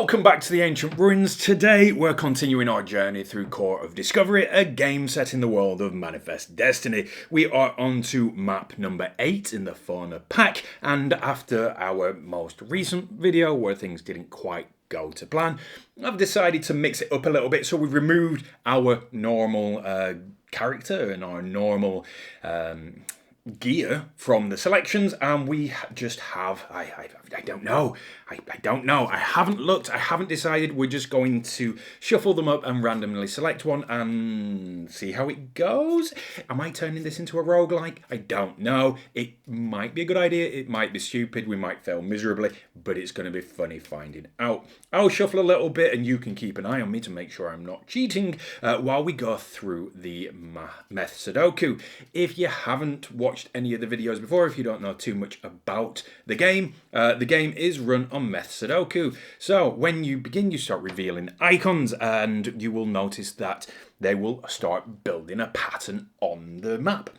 Welcome back to the Ancient Ruins. Today we're continuing our journey through Court of Discovery, a game set in the world of Manifest Destiny. We are on to map number 8 in the Fauna pack, and after our most recent video where things didn't quite go to plan, I've decided to mix it up a little bit. So we've removed our normal character and our normal gear from the selections, and we just have I don't know. I haven't looked. I haven't decided. We're just going to shuffle them up and randomly select one and see how it goes. Am I turning this into a roguelike? I don't know. It might be a good idea. It might be stupid. We might fail miserably, but it's going to be funny finding out. I'll shuffle a little bit and you can keep an eye on me to make sure I'm not cheating while we go through the meth sudoku. If you haven't watched any of the videos before, if you don't know too much about the game is run on meth sudoku. So when you begin, you start revealing icons, and you will notice that they will start building a pattern on the map.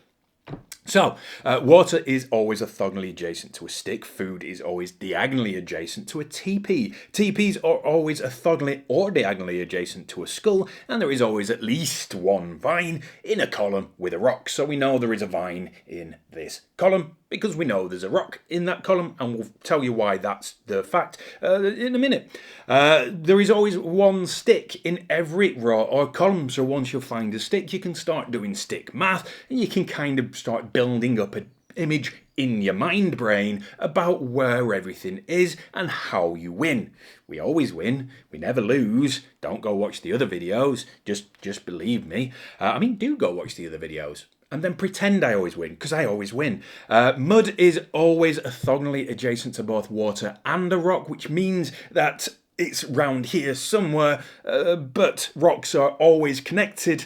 So, water is always orthogonally adjacent to a stick. Food is always diagonally adjacent to a TP. TPs are always orthogonally or diagonally adjacent to a skull, and there is always at least one vine in a column with a rock. So we know there is a vine in this column because we know there's a rock in that column, and we'll tell you why that's the fact in a minute. There is always one stick in every row or column, so once you find a stick, you can start doing stick math, and you can kind of start building up an image in your mind brain about where everything is and how you win. We always win. We never lose. Don't go watch the other videos. Just believe me. Do go watch the other videos. And then pretend I always win, because I always win. Mud is always orthogonally adjacent to both water and a rock, which means that it's round here somewhere, but rocks are always connected.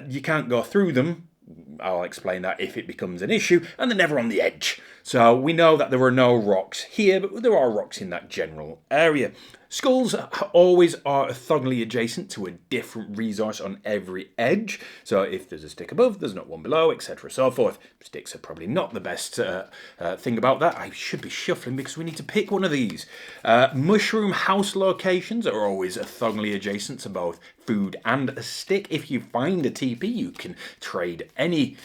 You can't go through them. I'll explain that if it becomes an issue, and they're never on the edge. So we know that there are no rocks here, but there are rocks in that general area. Skulls always are orthogonally adjacent to a different resource on every edge. So if there's a stick above, there's not one below, etc. so forth. Sticks are probably not the best thing about that. I should be shuffling because we need to pick one of these. Mushroom house locations are always orthogonally adjacent to both food and a stick. If you find a TP, you can trade any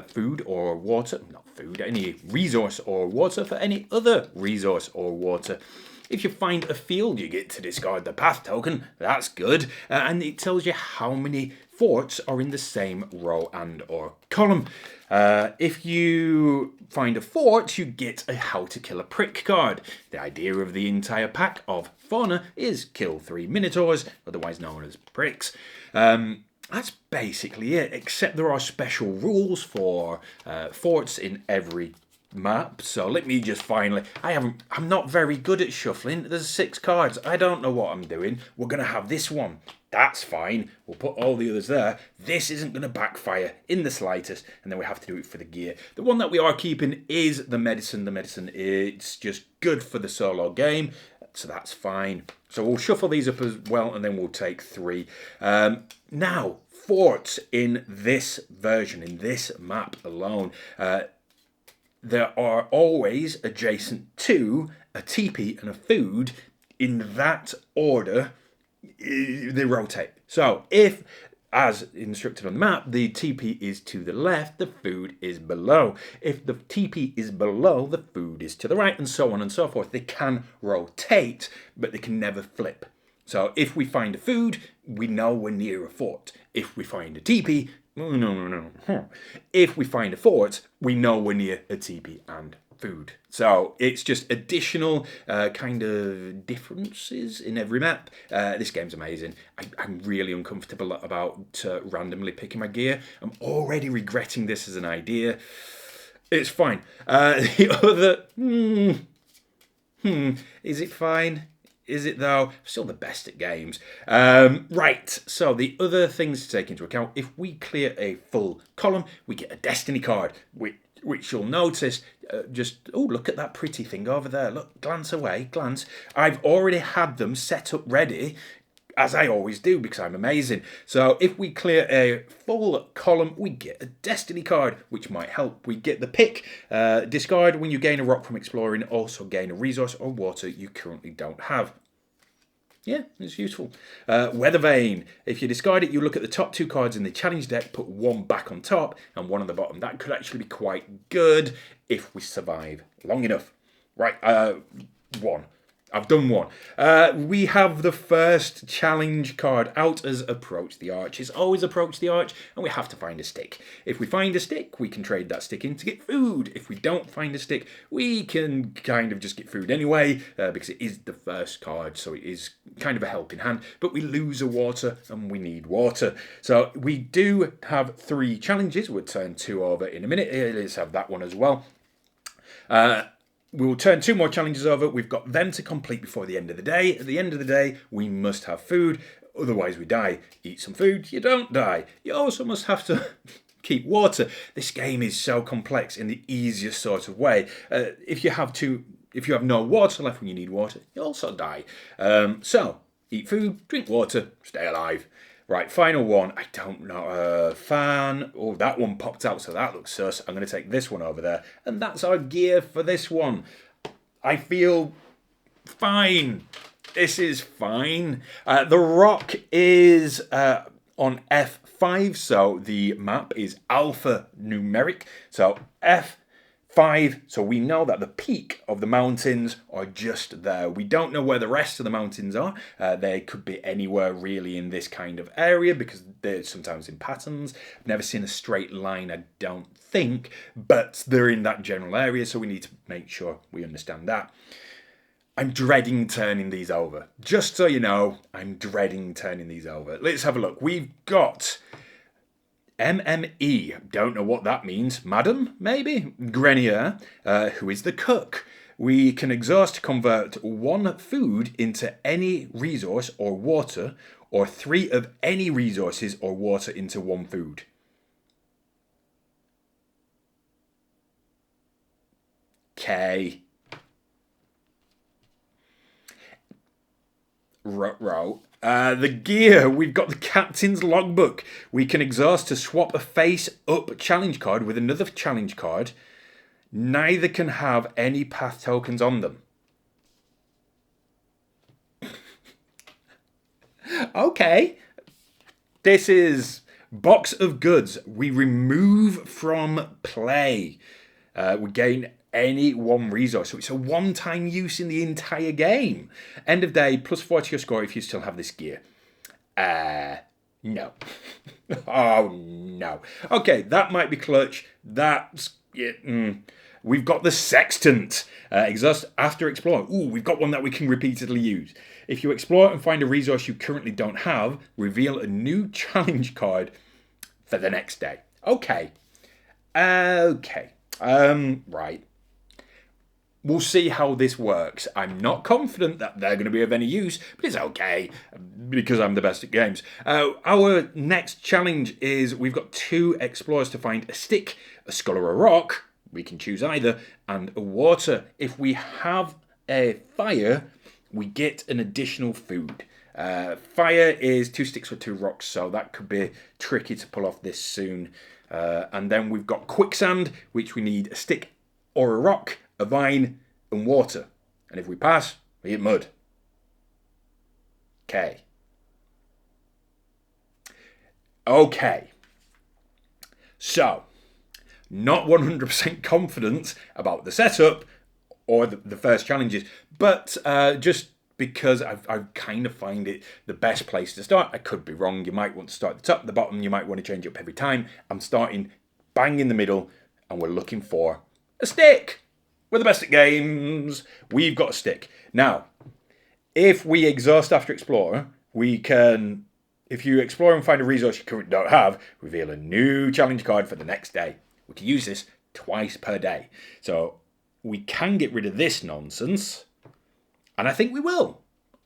food or water, not food, any resource or water for any other resource or water. If you find a field, you get to discard the path token. That's good. And it tells you how many forts are in the same row and or column. If you find a fort, you get a how to kill a prick card. The idea of the entire pack of Fauna is kill 3 minotaurs, otherwise known as pricks. That's basically it, except there are special rules for forts in every map. So let me just finally, I'm not very good at shuffling. There's 6 cards. I don't know what I'm doing. We're going to have this one. That's fine. We'll put all the others there. This isn't going to backfire in the slightest, and then we have to do it for the gear. The one that we are keeping is the medicine. The medicine, it's just good for the solo game, so that's fine. So we'll shuffle these up as well, and then we'll take 3. Now, forts in this version, in this map alone, there are always adjacent to a TP and a food. In that order, they rotate. So if, as instructed on the map, the TP is to the left, the food is below. If the TP is below, the food is to the right, and so on and so forth. They can rotate, but they can never flip. So if we find a food, we know we're near a fort. If we find a TP, no. If we find a fort, we know we're near a TP and food. So it's just additional kind of differences in every map. This game's amazing. I'm really uncomfortable about randomly picking my gear. I'm already regretting this as an idea. It's fine. The other... Is it fine? Is it though? I'm still the best at games. Right, so the other things to take into account, if we clear a full column, we get a destiny card, which you'll notice, look at that pretty thing over there. Look, glance away, glance. I've already had them set up ready, as I always do, because I'm amazing. So if we clear a full column, we get a destiny card, which might help. We get the pick, discard when you gain a rock from exploring, also gain a resource or water you currently don't have. Yeah, it's useful. Weather Vane. If you discard it, you look at the top 2 cards in the challenge deck, put one back on top and one on the bottom. That could actually be quite good if we survive long enough. Right, one. I've done one. We have the first challenge card out as Approach the Arch. It's always Approach the Arch, and we have to find a stick. If we find a stick, we can trade that stick in to get food. If we don't find a stick, we can kind of just get food anyway, because it is the first card, so it is kind of a helping hand. But we lose a water, and we need water. So we do have 3 challenges. We'll turn 2 over in a minute. Let's have that one as well. We will turn 2 more challenges over. We've got them to complete before the end of the day. At the end of the day, we must have food. Otherwise, we die. Eat some food, you don't die. You also must have to keep water. This game is so complex in the easiest sort of way. If you have no water left when you need water, you also die. So, eat food, drink water, stay alive. Right, final one. I don't know. Fan. Oh, that one popped out, so that looks sus. I'm going to take this one over there. And that's our gear for this one. I feel fine. This is fine. The rock is on F5, so the map is alphanumeric. So F5, so we know that the peak of the mountains are just there. We don't know where the rest of the mountains are. They could be anywhere really in this kind of area because they're sometimes in patterns. I've never seen a straight line, I don't think, but they're in that general area, so we need to make sure we understand that. I'm dreading turning these over. Just so you know, I'm dreading turning these over. Let's have a look. We've got MME, don't know what that means. Madam, maybe? Grenier, who is the cook. We can exhaust to convert 1 food into any resource or water, or 3 of any resources or water into 1 food. Okay. Row. The gear, we've got the captain's logbook. We can exhaust to swap a face-up challenge card with another challenge card. Neither can have any path tokens on them. Okay. This is box of goods. We remove from play. We gain any 1 resource. So it's a one-time use in the entire game. End of day, +4 to your score if you still have this gear. No. Oh, no. Okay, that might be clutch. That's it. We've got the sextant. Exhaust after exploring. Ooh, we've got one that we can repeatedly use. If you explore and find a resource you currently don't have, reveal a new challenge card for the next day. Okay. Okay. Right. We'll see how this works. I'm not confident that they're going to be of any use, but it's okay because I'm the best at games. Our next challenge is we've got 2 explorers to find a stick, a skull or a rock. We can choose either, and a water. If we have a fire, we get an additional food. Fire is 2 sticks or 2 rocks, so that could be tricky to pull off this soon. And then we've got quicksand, which we need a stick or a rock, a vine, and water. And if we pass, we get mud. Okay. Okay. So, not 100% confident about the setup or the first challenges, but just because I kind of find it the best place to start. I could be wrong. You might want to start at the top, the bottom. You might want to change it up every time. I'm starting bang in the middle, and we're looking for a stick. We're the best at games. We've got a stick. Now, if we exhaust after Explorer, we can, if you explore and find a resource you currently don't have, reveal a new challenge card for the next day. We can use this twice per day. So we can get rid of this nonsense, and I think we will.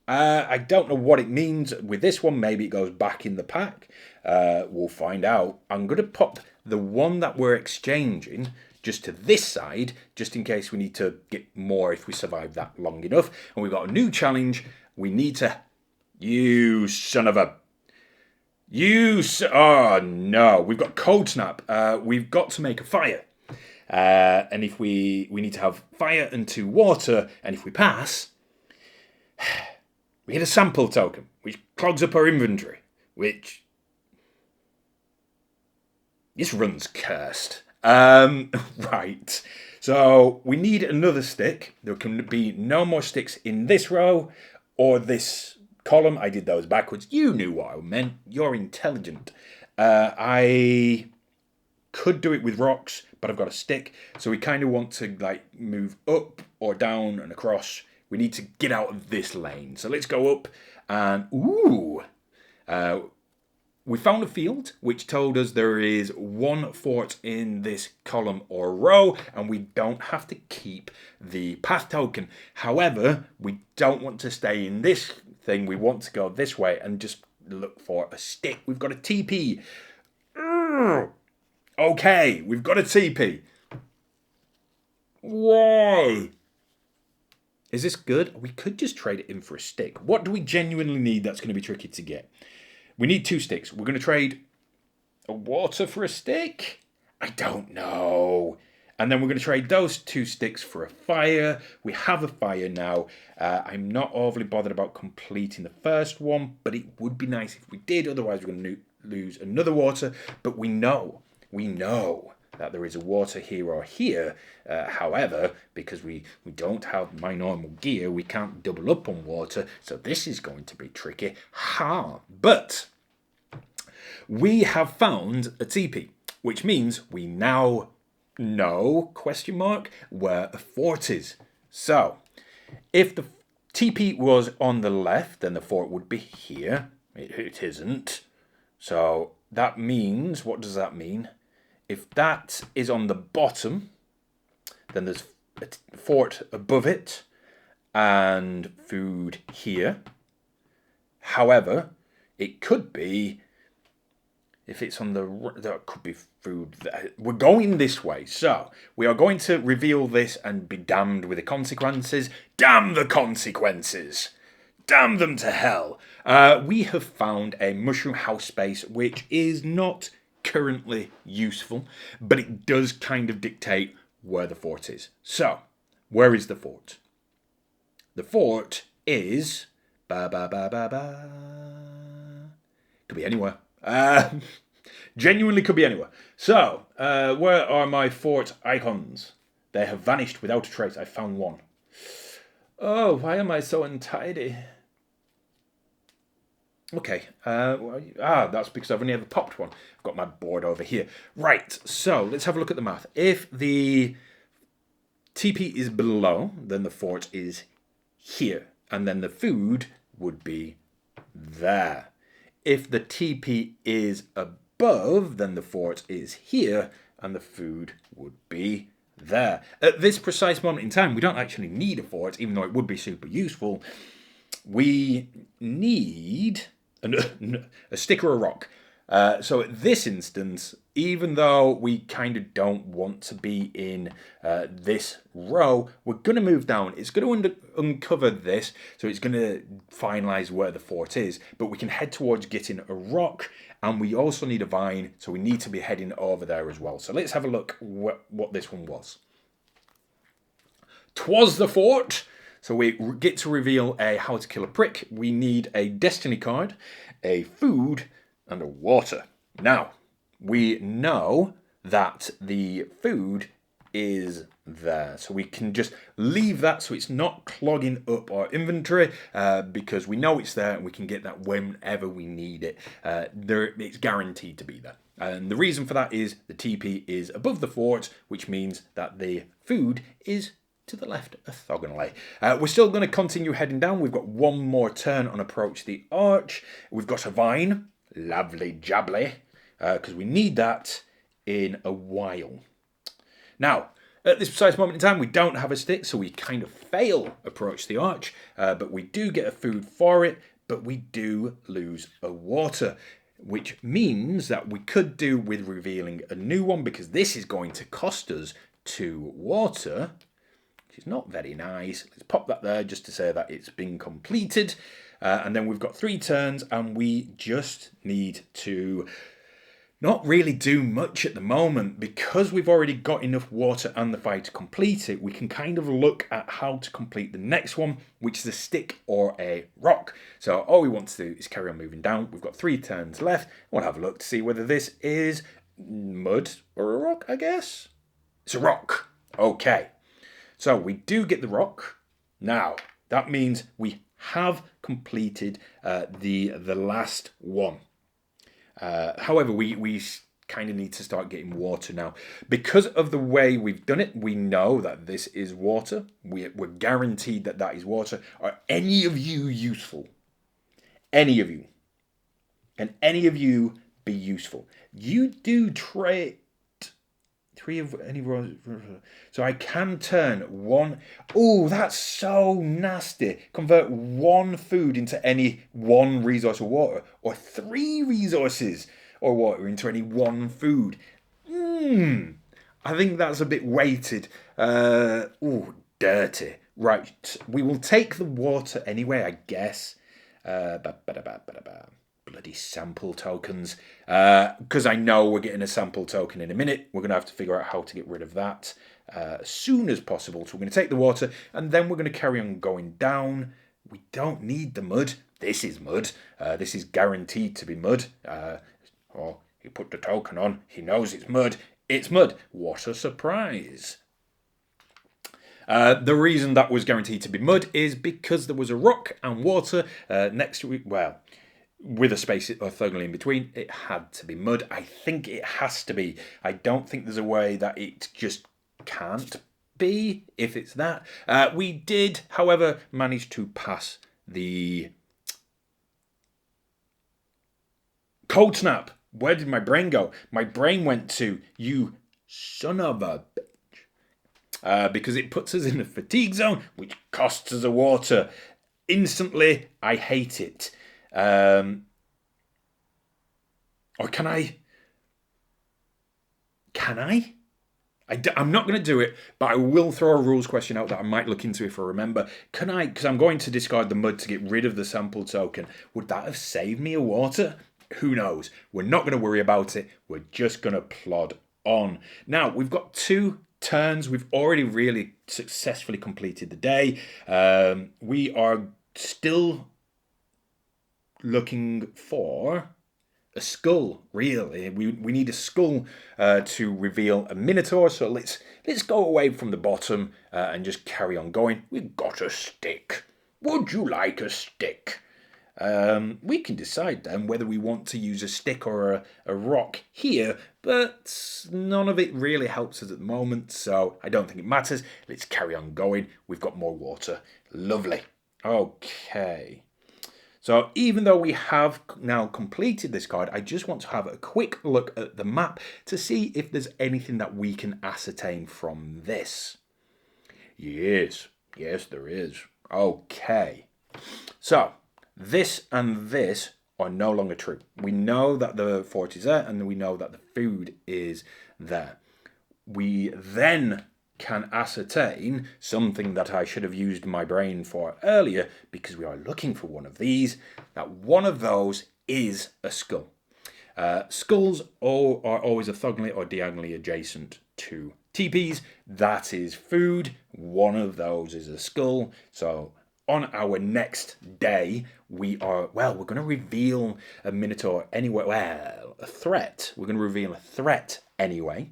I don't know what it means with this one. Maybe it goes back in the pack. We'll find out. I'm going to pop the one that we're exchanging just to this side, just in case we need to get more if we survive that long enough. And we've got a new challenge. We need to... You son of a... Oh, no. We've got Cold Snap. We've got to make a fire. And if we need to have fire and 2 water, and if we pass... We get a sample token, which clogs up our inventory, which... This run's cursed. Right. So we need another stick. There can be no more sticks in this row or this column. I did those backwards. You knew what I meant. You're intelligent. I could do it with rocks, but I've got a stick. So we kind of want to like move up or down and across. We need to get out of this lane. So let's go up and we found a field which told us there is one fort in this column or row, and we don't have to keep the path token. However, we don't want to stay in this thing. We want to go this way and just look for a stick. We've got a TP. Okay, we've got a TP. Why? Is this good? We could just trade it in for a stick. What do we genuinely need that's going to be tricky to get? We need 2 sticks. We're going to trade a water for a stick? I don't know. And then we're going to trade those 2 sticks for a fire. We have a fire now. I'm not overly bothered about completing the first one, but it would be nice if we did. Otherwise, we're going to lose another water. But we know that there is a water here or here. However, because we don't have my normal gear, we can't double up on water. So this is going to be tricky. But we have found a TP, which means we now know, where a fort is. So if the TP was on the left, then the fort would be here. It isn't. So that means, what does that mean? If that is on the bottom, then there's a fort above it and food here. However, it could be, if it's on the, there could be food there. We're going this way, so we are going to reveal this and be damned with the consequences. Damn the consequences! Damn them to hell! We have found a mushroom house space, which is not currently useful, but it does kind of dictate where the fort is. So, where is the fort? The fort is could be anywhere. Genuinely could be anywhere. So, where are my fort icons? They have vanished without a trace. I found one. Oh, why am I so untidy? Okay, that's because I've only ever popped one. I've got my board over here. Right, so let's have a look at the math. If the TP is below, then the fort is here. And then the food would be there. If the TP is above, then the fort is here. And the food would be there. At this precise moment in time, we don't actually need a fort, even though it would be super useful. We need a stick or a rock. So at this instance, even though we kind of don't want to be in this row, we're going to move down. It's going to uncover this, so it's going to finalize where the fort is. But we can head towards getting a rock, and we also need a vine, so we need to be heading over there as well. So let's have a look what this one was. 'Twas the fort. So we get to reveal a how to kill a prick. We need a destiny card, a food, and a water. Now, we know that the food is there. So we can just leave that so it's not clogging up our inventory because we know it's there and we can get that whenever we need it. It's guaranteed to be there. And the reason for that is the TP is above the fort, which means that the food is to the left orthogonally. We're still going to continue heading down. We've got one more turn on approach the arch. We've got a vine. Lovely jubbly. Because we need that in a while. Now, at this precise moment in time, we don't have a stick, so we kind of fail approach the arch. But we do get a food for it, but we do lose a water. Which means that we could do with revealing a new one, because this is going to cost us 2 water. Which is not very nice. Let's pop that there just to say that it's been completed. And then we've got 3 turns, and we just need to not really do much at the moment because we've already got enough water and the fire to complete it. We can kind of look at how to complete the next one, which is a stick or a rock. So all we want to do is carry on moving down. We've got 3 turns left. We'll have a look to see whether this is mud or a rock, I guess. It's a rock. Okay. So we do get the rock. Now, that means we have completed the last one. However, we kind of need to start getting water now. Because of the way we've done it, we know that this is water. We're guaranteed that that is water. Are any of you useful? Any of you? Can any of you be useful? You do trade 3 of any. So I can turn 1. Oh, that's so nasty. Convert 1 food into any 1 resource of water, or 3 resources or water into any 1 food. I think that's a bit weighted. Dirty. Right, we will take the water anyway, I guess. Bloody sample tokens. Because I know we're getting a sample token in a minute. We're going to have to figure out how to get rid of that as soon as possible. So we're going to take the water and then we're going to carry on going down. We don't need the mud. This is mud. This is guaranteed to be mud. He put the token on. He knows it's mud. It's mud. What a surprise. The reason that was guaranteed to be mud is because there was a rock and water next to it. Well, with a space orthogonally in between, it had to be mud. I think it has to be. I don't think there's a way that it just can't be if it's that. We did, however, manage to pass the cold snap. Where did my brain go? My brain went to, you son of a bitch. Because it puts us in a fatigue zone, which costs us a water. Instantly, I hate it. Or can I? Can I? I'm not going to do it, but I will throw a rules question out that I might look into if I remember. Can I? Because I'm going to discard the mud to get rid of the sample token. Would that have saved me a water? Who knows? We're not going to worry about it. We're just going to plod on. Now, we've got 2 turns. We've already really successfully completed the day. We are still looking for a skull, really. We need a skull to reveal a minotaur, so let's go away from the bottom and just carry on going. We've got a stick. Would you like a stick? We can decide then whether we want to use a stick or a rock here, but none of it really helps us at the moment, so I don't think it matters. Let's carry on going. We've got more water. Lovely. Okay. So even though we have now completed this card, I just want to have a quick look at the map to see if there's anything that we can ascertain from this. Yes, there is. Okay. So this and this are no longer true. We know that the fort is there and we know that the food is there. We then can ascertain something that I should have used my brain for earlier, because we are looking for one of these, that one of those is a skull. Skulls are always orthogonally or diagonally adjacent to TPs. That is food. One of those is a skull. So on our next day, we're going to reveal a minotaur anyway. Well, a threat. We're going to reveal a threat anyway.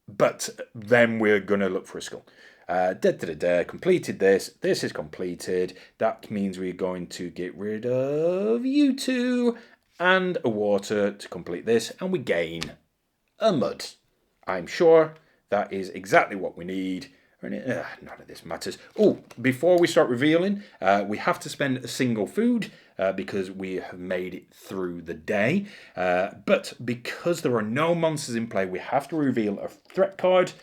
But then we're going to look for a skull. Completed this. This is completed. That means we're going to get rid of you 2 and a water to complete this. And we gain a mud. I'm sure that is exactly what we need. None of this matters. Oh, before we start revealing, we have to spend a single food because we have made it through the day. But because there are no monsters in play, we have to reveal a threat card.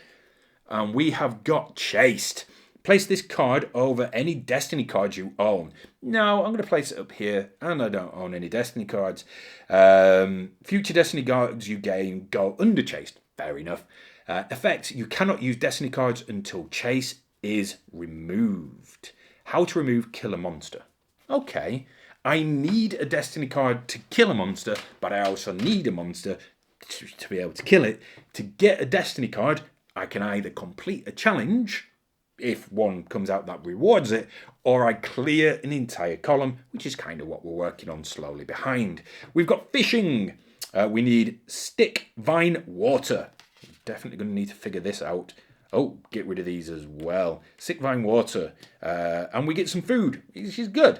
And we have got chased. Place this card over any Destiny cards you own. No, I'm going to place it up here, and I don't own any Destiny cards. Future Destiny cards you gain go under chased. Fair enough. Effect, you cannot use Destiny cards until chase is removed. How to remove kill a monster. Okay, I need a destiny card to kill a monster, but I also need a monster to be able to kill it. To get a destiny card, I can either complete a challenge, if one comes out that rewards it, or I clear an entire column, which is kind of what we're working on slowly behind. We've got fishing. We need stick, vine, water. Definitely going to need to figure this out. Oh, get rid of these as well. Stick, vine, water. And we get some food, which is good.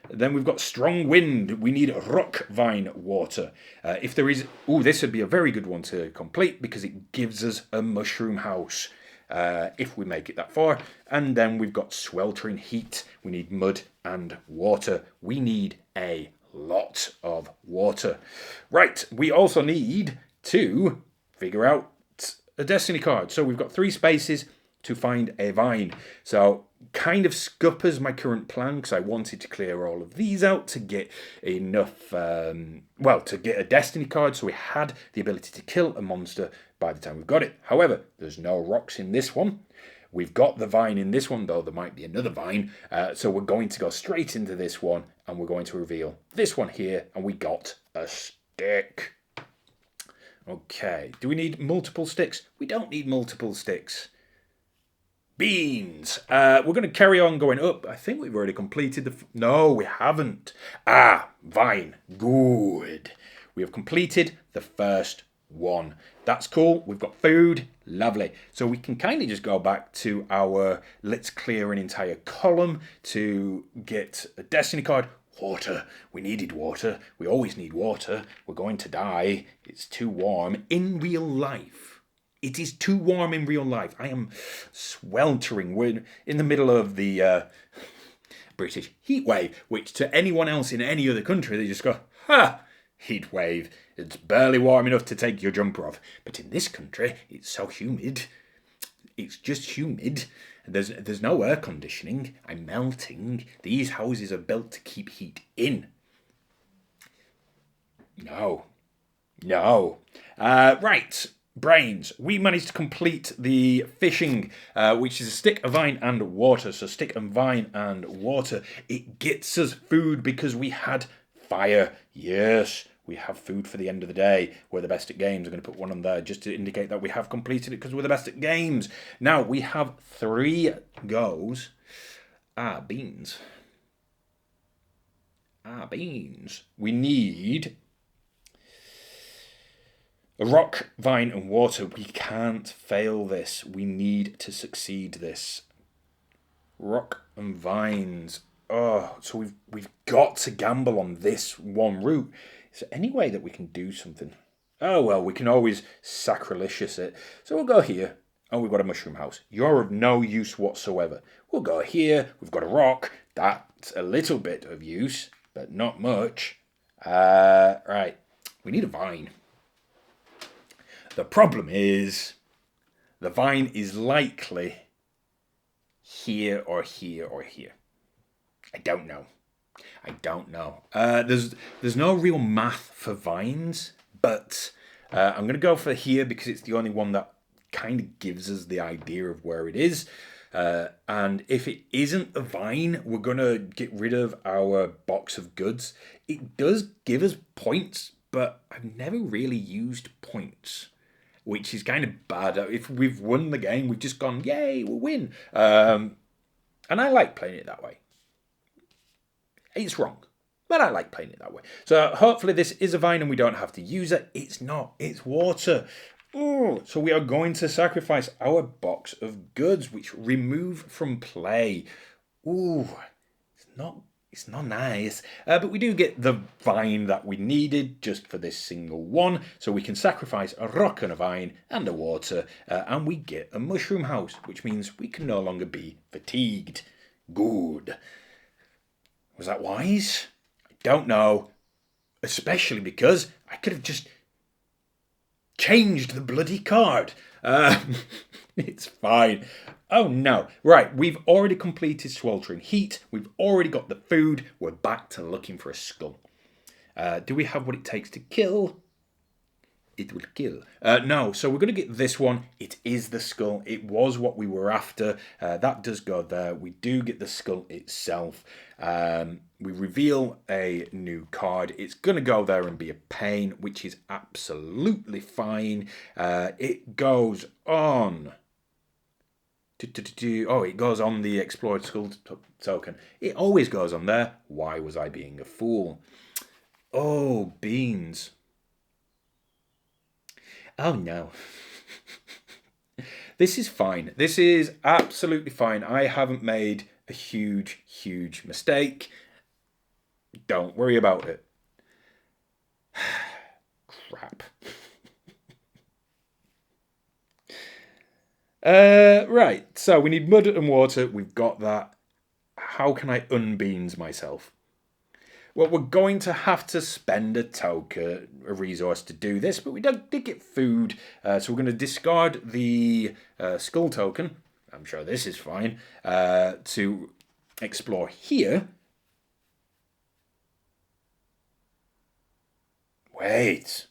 Then we've got strong wind. We need rock, vine, water. If there is... Oh, this would be a very good one to complete because it gives us a mushroom house. If we make it that far. And then we've got sweltering heat. We need mud and water. We need a lot of water. Right, we also need to figure out a destiny card. So we've got 3 spaces to find a vine. So kind of scuppers my current plan because I wanted to clear all of these out to get enough, to get a destiny card so we had the ability to kill a monster by the time we've got it. However, there's no rocks in this one. We've got the vine in this one, though there might be another vine. So we're going to go straight into this one and we're going to reveal this one here, and we got a stick. Okay, do we need multiple sticks? We don't need multiple sticks. Beans. We're going to carry on going up. I think we've already completed the... No, we haven't. Vine. Good. We have completed the first one. That's cool. We've got food. Lovely. So we can kind of just go back to our let's clear an entire column to get a destiny card. Water. We needed water. We always need water. We're going to die. It's too warm in real life. It is too warm in real life. I am sweltering. We're in the middle of the British heat wave, which to anyone else in any other country, they just go, ha, heat wave. It's barely warm enough to take your jumper off. But in this country, it's so humid. It's just humid. There's no air conditioning. I'm melting. These houses are built to keep heat in. No. Right. Brains. We managed to complete the fishing, which is a stick, a vine, and water. So stick and vine and water. It gets us food because we had fire. Yes. We have food for the end of the day. We're the best at games. I'm going to put one on there just to indicate that we have completed it because we're the best at games. Now, we have 3 goes. Beans. Beans. We need a rock, vine, and water. We can't fail this. We need to succeed this. Rock and vines. Oh, so we've got to gamble on this one route. Is there any way that we can do something? Oh, well, we can always sacrilegious it. So we'll go here. Oh, we've got a mushroom house. You're of no use whatsoever. We'll go here. We've got a rock. That's a little bit of use, but not much. Right. We need a vine. The problem is the vine is likely here or here or here. I don't know. There's no real math for vines, but I'm going to go for here because it's the only one that kind of gives us the idea of where it is. And if it isn't a vine, we're going to get rid of our box of goods. It does give us points, but I've never really used points, which is kind of bad. If we've won the game, we've just gone, yay, we'll win. And I like playing it that way. It's wrong, but I like playing it that way. So hopefully this is a vine and we don't have to use it. It's not. It's water. Ooh. So we are going to sacrifice our box of goods, which remove from play. Ooh, it's not nice. But we do get the vine that we needed just for this single one. So we can sacrifice a rock and a vine and a water. And we get a mushroom house, which means we can no longer be fatigued. Good. Was that wise? I don't know. Especially because I could have just changed the bloody card. It's fine. Oh no. Right, we've already completed sweltering heat. We've already got the food. We're back to looking for a skull. Do we have what it takes to kill? It will kill. No, so we're going to get this one. It is the skull. It was what we were after. That does go there. We do get the skull itself. We reveal a new card. It's going to go there and be a pain, which is absolutely fine. It goes on. Oh, it goes on the explored skull token. It always goes on there. Why was I being a fool? Oh, beans. Oh, no. This is fine. This is absolutely fine. I haven't made a huge mistake. Don't worry about it. Crap. Right, so we need mud and water. We've got that. How can I unbeans myself? Well, we're going to have to spend a token, a resource to do this, but we did get food, so we're going to discard the skull token. I'm sure this is fine. To explore here. Wait.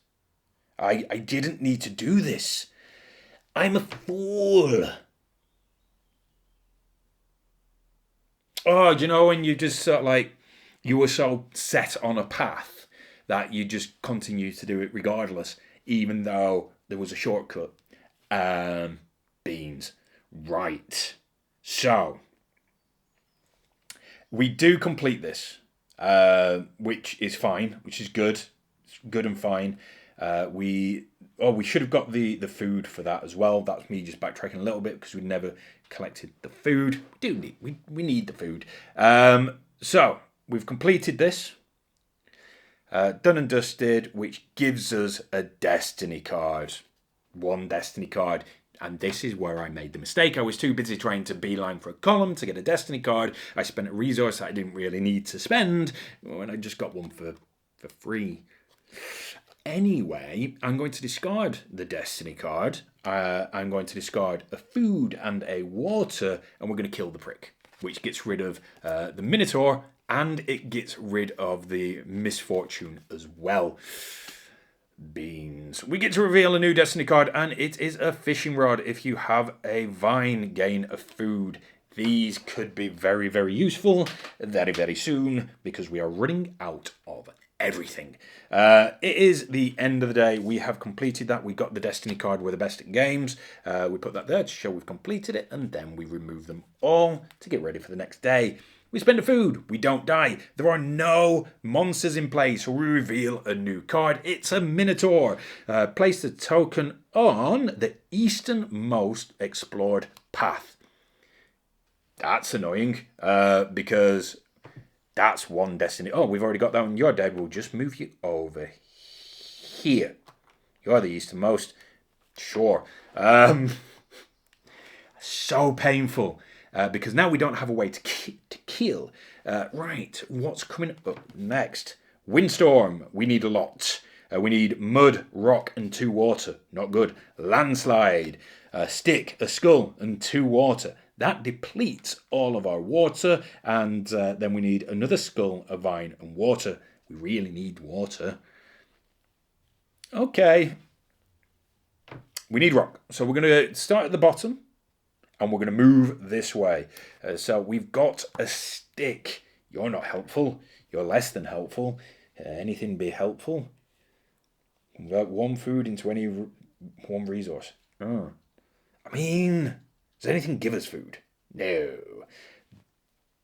I didn't need to do this. I'm a fool. Oh, you know when you just sort of like, you were so set on a path that you just continue to do it regardless, even though there was a shortcut. Beans. Right. So, we do complete this, which is fine, which is good. It's good and fine. We should have got the food for that as well. That's me just backtracking a little bit because we never collected the food. We need the food. So we've completed this. Done and dusted, which gives us a destiny card. One destiny card. And this is where I made the mistake. I was too busy trying to beeline for a column to get a destiny card. I spent a resource that I didn't really need to spend when I just got one for free. Anyway, I'm going to discard the destiny card. I'm going to discard a food and a water, and we're going to kill the prick, which gets rid of the Minotaur, and it gets rid of the misfortune as well. Beans. We get to reveal a new destiny card, and it is a fishing rod. If you have a vine, gain a food. These could be very, very useful very, very soon because we are running out of everything. It is the end of the day. We have completed that. We got the destiny card. We're the best at games. We put that there to show we've completed it, and then we remove them all to get ready for the next day. We spend the food. We don't die. There are no monsters in play, so we reveal a new card. It's a Minotaur. Place the token on the easternmost explored path. That's annoying because that's one destiny. Oh, we've already got that one. You're dead. We'll just move you over here. You're the easternmost. Sure. So painful. Because now we don't have a way to kill. Right, what's coming up next? Windstorm, we need a lot. We need mud, rock, and 2 water. Not good. Landslide, a stick, a skull, and 2 water. That depletes all of our water, and then we need another skull, a vine, and water. We really need water. Okay. We need rock. So we're going to start at the bottom. And we're going to move this way. So we've got a stick. You're not helpful. You're less than helpful. Anything be helpful? Convert 1 food into any 1 resource. Oh. I mean, does anything give us food? No.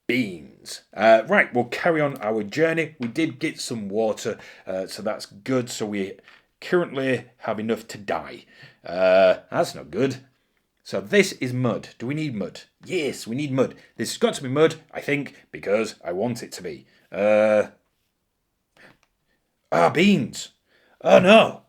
Beans. Right, we'll carry on our journey. We did get some water, so that's good. So we currently have enough to die. That's not good. So this is mud. Do we need mud? Yes, we need mud. This has got to be mud, I think, because I want it to be. Beans. Oh, no.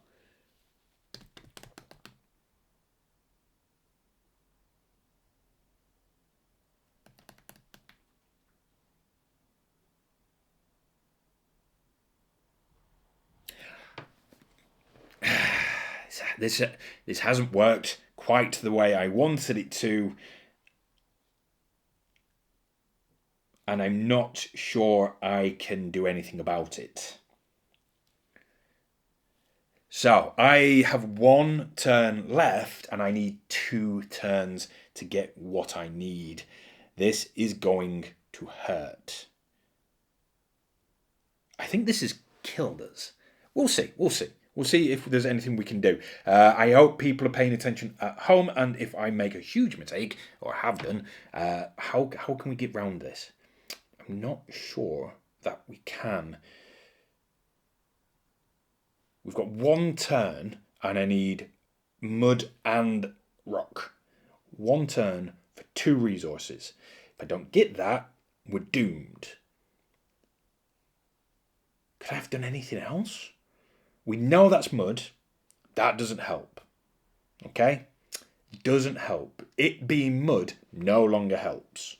This hasn't worked quite the way I wanted it to, and I'm not sure I can do anything about it. So I have 1 turn left and I need 2 turns to get what I need. This is going to hurt. I think this has killed us. We'll see. We'll see. We'll see if there's anything we can do. I hope people are paying attention at home, and if I make a huge mistake, or have done, how can we get round this? I'm not sure that we can. We've got 1 turn, and I need mud and rock. 1 turn for 2 resources. If I don't get that, we're doomed. Could I have done anything else? We know that's mud. That doesn't help. Okay? Doesn't help. It being mud no longer helps.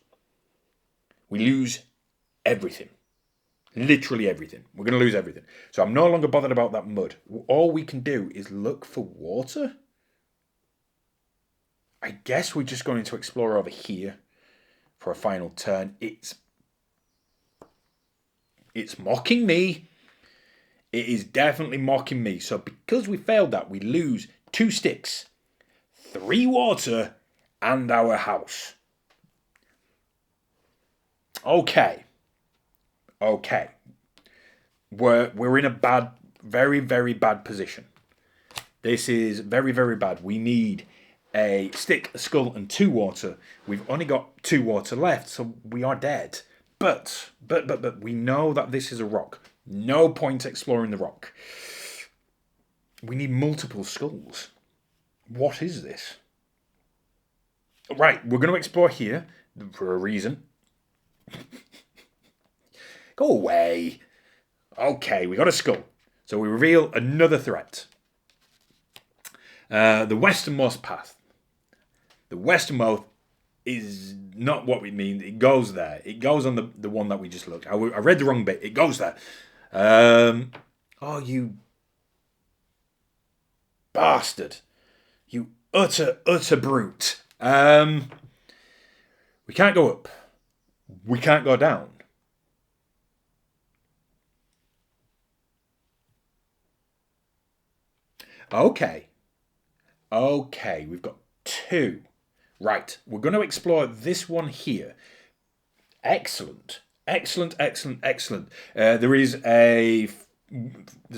We lose everything. Literally everything. We're going to lose everything. So I'm no longer bothered about that mud. All we can do is look for water. I guess we're just going to explore over here for a final turn. It's mocking me. It is definitely mocking me. So because we failed that, we lose 2 sticks, 3 water, and our house. Okay. We're in a bad, very, very bad position. This is very, very bad. We need a stick, a skull, and 2 water. We've only got 2 water left, so we are dead. But we know that this is a rock. No point exploring the rock. We need multiple skulls. What is this? Right, we're going to explore here for a reason. Go away. Okay, we got a skull. So we reveal another threat. The westernmost path. The westernmost is not what we mean. It goes there. It goes on the one that we just looked. I read the wrong bit. It goes there. Oh, you bastard. You utter brute. We can't go up. We can't go down. Okay, we've got 2. Right, we're going to explore this one here. Excellent. There's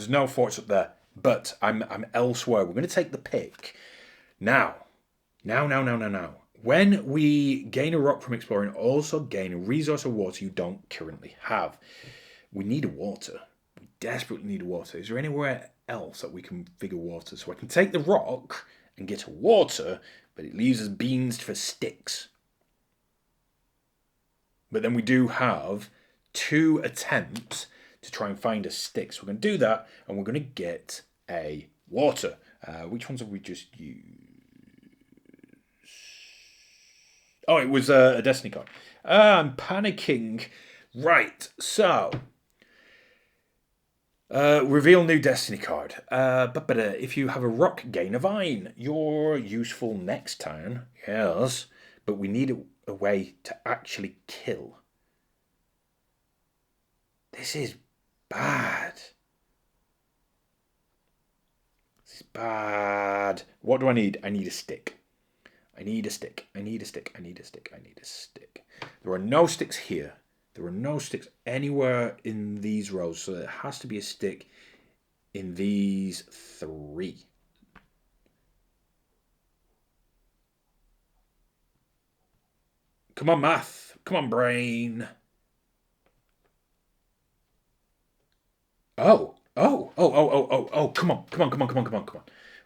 no forts up there, but I'm elsewhere. We're going to take the pick. Now. When we gain a rock from exploring, also gain a resource of water you don't currently have. We need a water. We desperately need a water. Is there anywhere else that we can figure water? So I can take the rock and get a water, but it leaves us beans for sticks. But then we do have 2 attempts to try and find a stick. So we're going to do that, and we're going to get a water. Which ones have we just used? Oh, it was a destiny card. I'm panicking. Right, so reveal new destiny card. But if you have a rock, gain a vine. You're useful next turn. Yes, but we need a way to actually kill. This is bad. This is bad. What do I need? I need a stick. I need a stick. There are no sticks here. There are no sticks anywhere in these rows, so there has to be a stick in these 3. Come on, math. Come on, brain. Oh. Come on.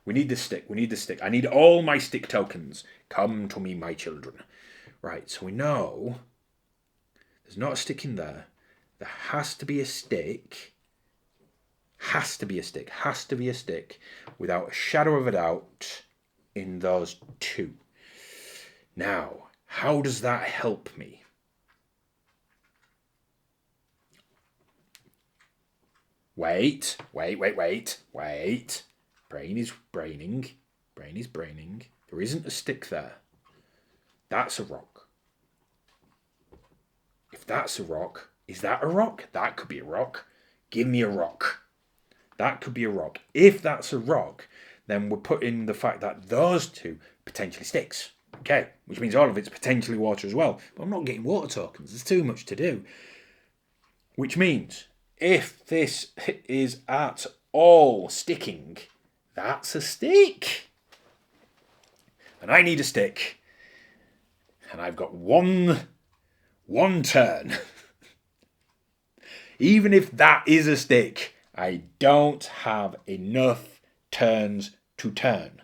We need this stick. I need all my stick tokens. Come to me, my children. Right, so we know there's not a stick in there. There has to be a stick. Has to be a stick. Without a shadow of a doubt in those 2. Now, how does that help me? Wait. Brain is braining. There isn't a stick there. That's a rock. If that's a rock, is that a rock? That could be a rock. Give me a rock. That could be a rock. If that's a rock, then we're putting the fact that those two potentially sticks. Okay, which means all of it's potentially water as well. But I'm not getting water tokens. There's too much to do. Which means if this is at all sticking, that's a stick. And I need a stick. And I've got one turn. Even if that is a stick, I don't have enough turns to turn.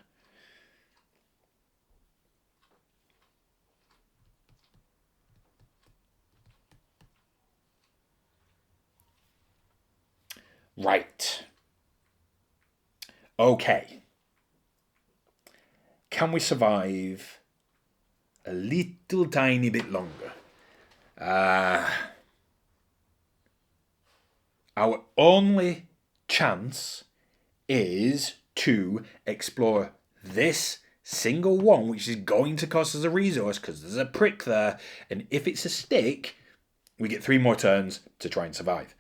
Right. Okay. Can we survive a little tiny bit longer? Our only chance is to explore this single one, which is going to cost us a resource because there's a prick there. And if it's a stick, we get 3 more turns to try and survive.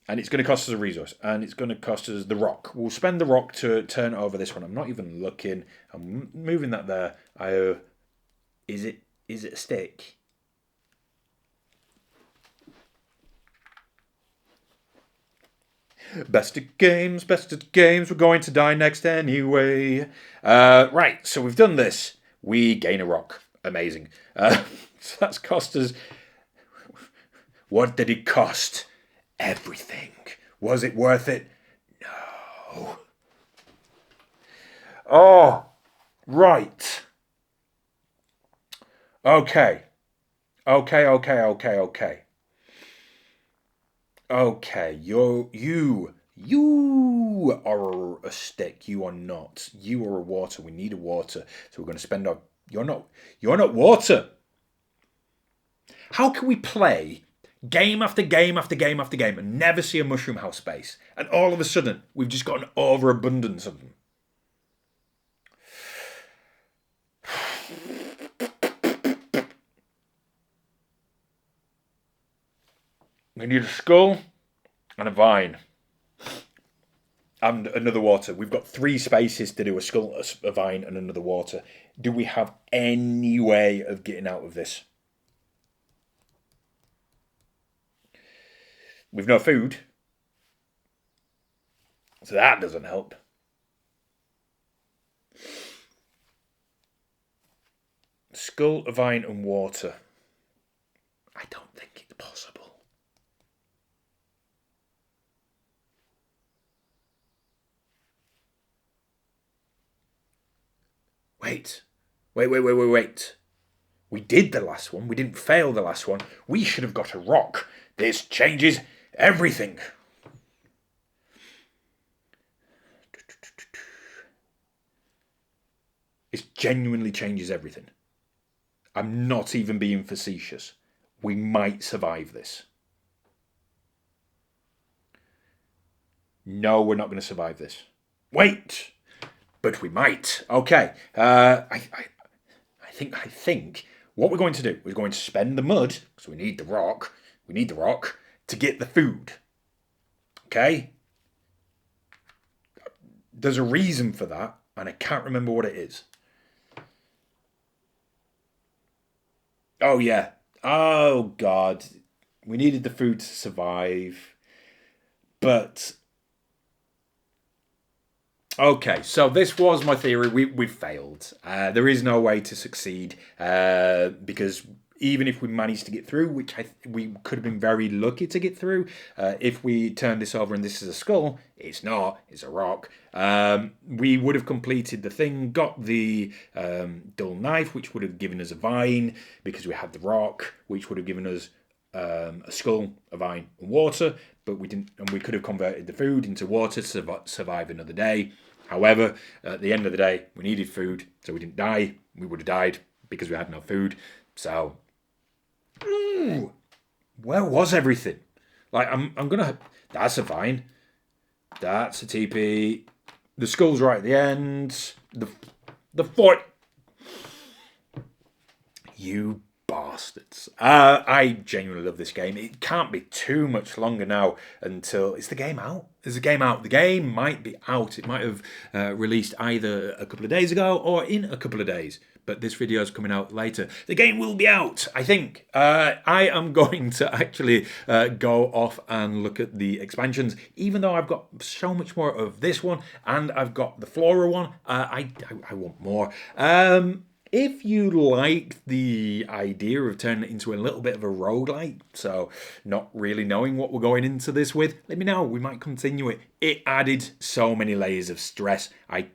And it's going to cost us a resource. And it's going to cost us the rock. We'll spend the rock to turn over this one. I'm not even looking. I'm moving that there. Is it a stick? Best of games, we're going to die next anyway. Right, so we've done this. We gain a rock. Amazing. So that's cost us... What did it cost? Everything. Was it worth it? No. Oh, right. Okay, you are a stick. You are not. You are a water. We need a water. So we're going to spend our... You're not water. How can we play game after game after game after game and never see a mushroom house base? And all of a sudden, we've just got an overabundance of them. We need a skull and a vine. And another water. We've got 3 spaces to do a skull, a vine, and another water. Do we have any way of getting out of this? We've no food. So that doesn't help. Skull, a vine, and water. I don't think it's possible. Wait. We did the last one. We didn't fail the last one. We should have got a rock. This changes everything. It genuinely changes everything. I'm not even being facetious. We might survive this. No, we're not going to survive this. Wait! But we might. Okay. I think what we're going to do is going to spend the mud, because we need the rock. We need the rock to get the food. Okay? There's a reason for that, and I can't remember what it is. Oh, yeah. Oh, God. We needed the food to survive. But... Okay, so this was my theory. We've failed. There is no way to succeed because even if we managed to get through, which we could have been very lucky to get through, if we turn this over and this is a skull, it's not, it's a rock, we would have completed the thing, got the dull knife, which would have given us a vine because we had the rock, which would have given us a skull, a vine, and water, but we didn't, and we could have converted the food into water to survive another day. However, at the end of the day, we needed food, so we didn't die. We would have died because we had no food. So, where was everything? Like, I'm gonna. That's a vine. That's a TP. The skull's right at the end. The foot. You bastards. I genuinely love this game. It can't be too much longer now until... Is the game out? Is the game out? The game might be out. It might have released either a couple of days ago or in a couple of days. But this video is coming out later. The game will be out, I think. I am going to actually go off and look at the expansions, even though I've got so much more of this one, and I've got the Flora one. I want more. If you like the idea of turning it into a little bit of a roguelite, so not really knowing what we're going into this with, let me know. We might continue it. It added so many layers of stress. I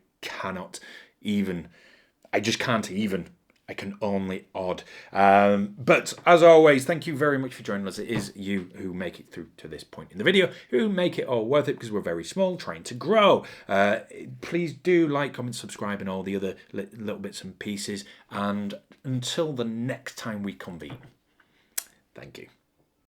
just can't even. I can only odd. But as always, thank you very much for joining us. It is you who make it through to this point in the video, who make it all worth it, because we're very small, trying to grow. Please do like, comment, subscribe, and all the other little bits and pieces. And until the next time we convene, thank you.